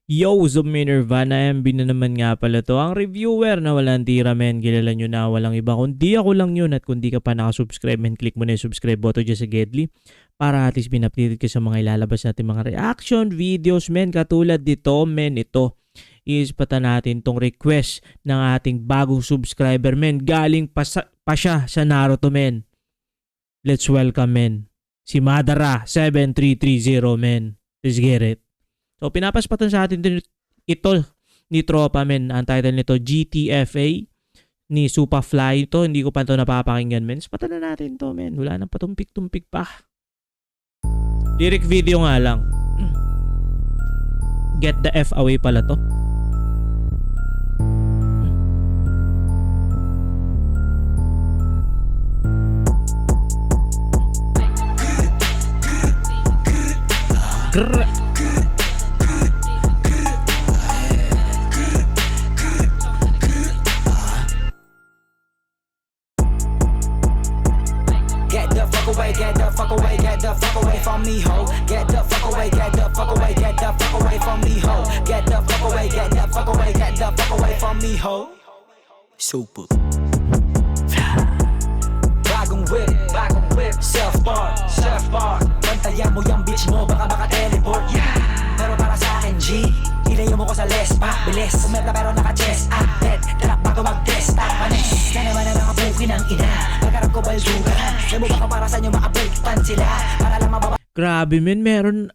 Yo, Zoom Nirvana MB na naman nga pala to. Ang reviewer na walang tira men, kilala nyo na walang iba. Kundi ako lang yun at kung di ka pa nakasubscribe men, click mo na yung subscribe button dyan sa Gedli para at least pinupdated ka sa mga ilalabas natin mga reaction videos men. Katulad dito men, ito is pata natin tong request ng ating bagong subscriber men. Galing pa siya sa Naruto men. Let's welcome men, si Madara 7330 men. Let's get it. So, pinapaspatan sa atin din ito ni Tropa men. Ang title nito, GTFA ni Superfly. Ito, hindi ko pa ito napapakinggan men. Spatan na natin to men. Wala nang patumpik-tumpik pa. Lyric video nga lang. Get the F away pala to. Grrr. Get the fuck away, get the fuck away from me, ho. Get the fuck away, get the fuck away, get the fuck away from me, ho. Get the fuck away, get the fuck away, get the fuck away from me, ho. Super. Bagong whip, surfboard. Bantayan mo yung bitch mo, baka maka-teleport, yeah. Pero para sa akin, G, ilayo mo ko sa lespa, bilis. Umepla pero naka-chest, dead. Talak bago mag-test, panis. Na naman ang mga buki ng ina. Magkarap ko baldugan. Sabi mo baka para sa inyo makabuktan sila. Para lang mababa. Grabe men, meron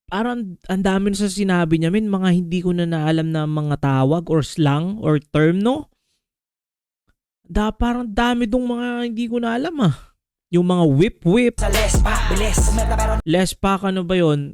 parang ang dami na sa sinabi niya men, mga hindi ko na naalam na mga tawag or slang or term no. Parang dami dong mga hindi ko na alam ah. Yung mga whip. Sa lespa, bilis. Umepla pero Lespak ano ba yun?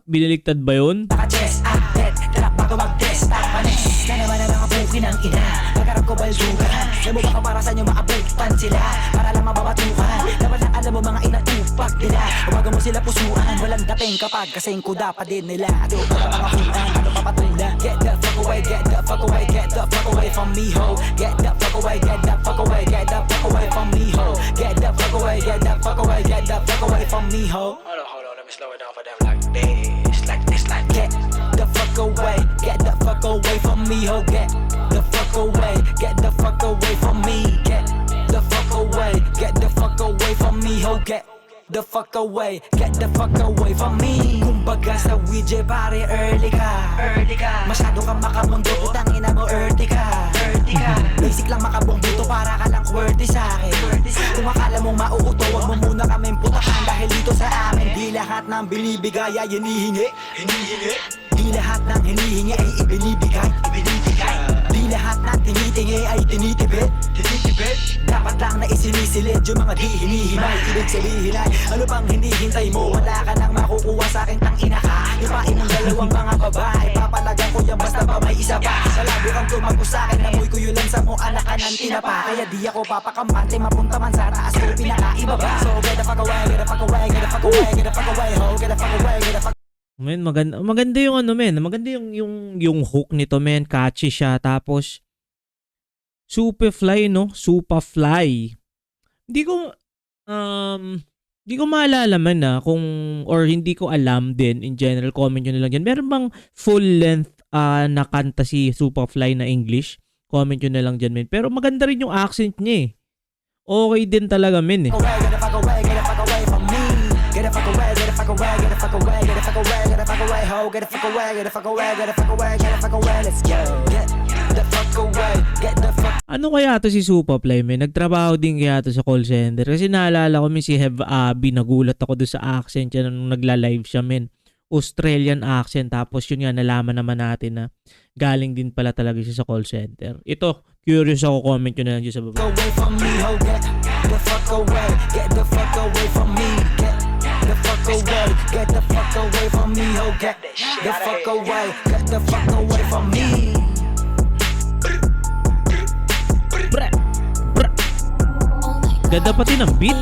Biniligtad ba yun? naka-chest, dead. Talak bago mag-test, panis. Na naman ang mga buki ng ina. Magkarap ko baldugan. Sabi mo baka para sa inyo makabuktan sila. Para lang mababatukan. Dapat na alam mo mga inatupak nila. Huwag mo sila pusuan. Walang dating kapag kasing kuda pa din nila. Ito para mga kuhan, ano papatulan. Get the fuck away, get the fuck away, get the fuck away from me, ho. Get the fuck away, get the fuck away, get the fuck away from me, ho. Get the fuck away, get the fuck away, get the fuck away from me, ho. Hold on, let me slow it down for them like this, like get the fuck away, get the fuck away from me, ho. Get the fuck away, get the fuck away from me, get the fuck away, get the fuck away from me, ho. Get the fuck away, get the fuck away from me. Kumbaga sa WJ pare, early ka. Masyado kang makamundo, utang ina mo, earthy ka. Basic lang makabongbuto para ka lang QWERTY sa akin. Kung akala mong mauuto, wag mo muna kaming putakan. Dahil dito sa amin, di lahat ng binibigay ay hinihingi. Di lahat ng hinihingi ay ibinibigay. Di lahat ng tinitingi ay tinitipid. Dapat lang na isinisilid yung mga di hinihimay. Ibig sabihin ay ano pang hinihintay mo? Wala ka nang makukuha sa akin, tang ina ka. Ipain ng dalawang mga babae, papalagan ko yan basta pa may isa pa. Sa labo kang tumago sa akin, namoy ko yun lang sa mo anak ka ng tinapa. Kaya di ako papakamante, mapunta man sa taas ko pinakaibaba. So get the fuck away, get the fuck away, get the fuck away, get the fuck away, ho. Get the fuck away, get the fuck. Men, maganda yung ano men, maganda yung hook nito men, catchy siya. Tapos Superfly no, Superfly. Hindi ko maalala man na kung or hindi ko alam din in general, comment nyo na lang yan. Meron bang full length na kanta si Superfly na English? Comment nyo na lang dyan men. Pero maganda rin yung accent niya eh. Okay din talaga men eh. Get the fuck away, get the fuck away from me. Get the fuck away, get the fuck away, get the fuck away, get the fuck away, get the fuck away, ho. Get the fuck away, get the fuck away, get the fuck away, get the fuck away. Let's go. Get the fuck away, get the fuck. Ano kaya to si Superfly men? Nagtrabaho din kaya to sa call center. Kasi naalala ko si Hev Abi, nagulat ako doon sa accent niya nung nagla-live siya men. Australian accent. Tapos yun nga, nalaman naman natin na galing din pala talaga siya sa call center. Ito, curious ako, comment nyo na lang dyan sa baba. Away from me, ho. Get the fuck away, get the fuck away from me. Get the fuck away, get the fuck away from me, ho. Get the fuck away, get the fuck away from me. Bra! Ganda pati ng beat.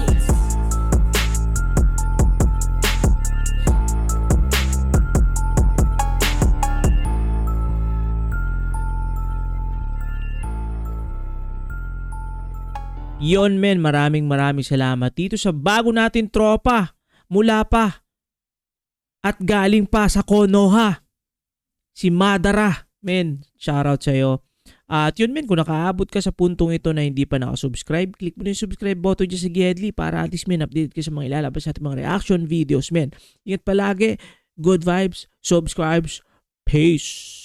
Yon men, maraming salamat dito sa bago natin tropa. Mula pa at galing pa sa Konoha. si Madara, men. Shoutout sa'yo. At yun men, kung nakaabot ka sa puntong ito na hindi pa nakasubscribe, click mo na yung subscribe button dyan sa Gedli para at least men, update ka sa mga ilalabas natin mga reaction videos men. Ingat palagi, good vibes, subscribes, peace!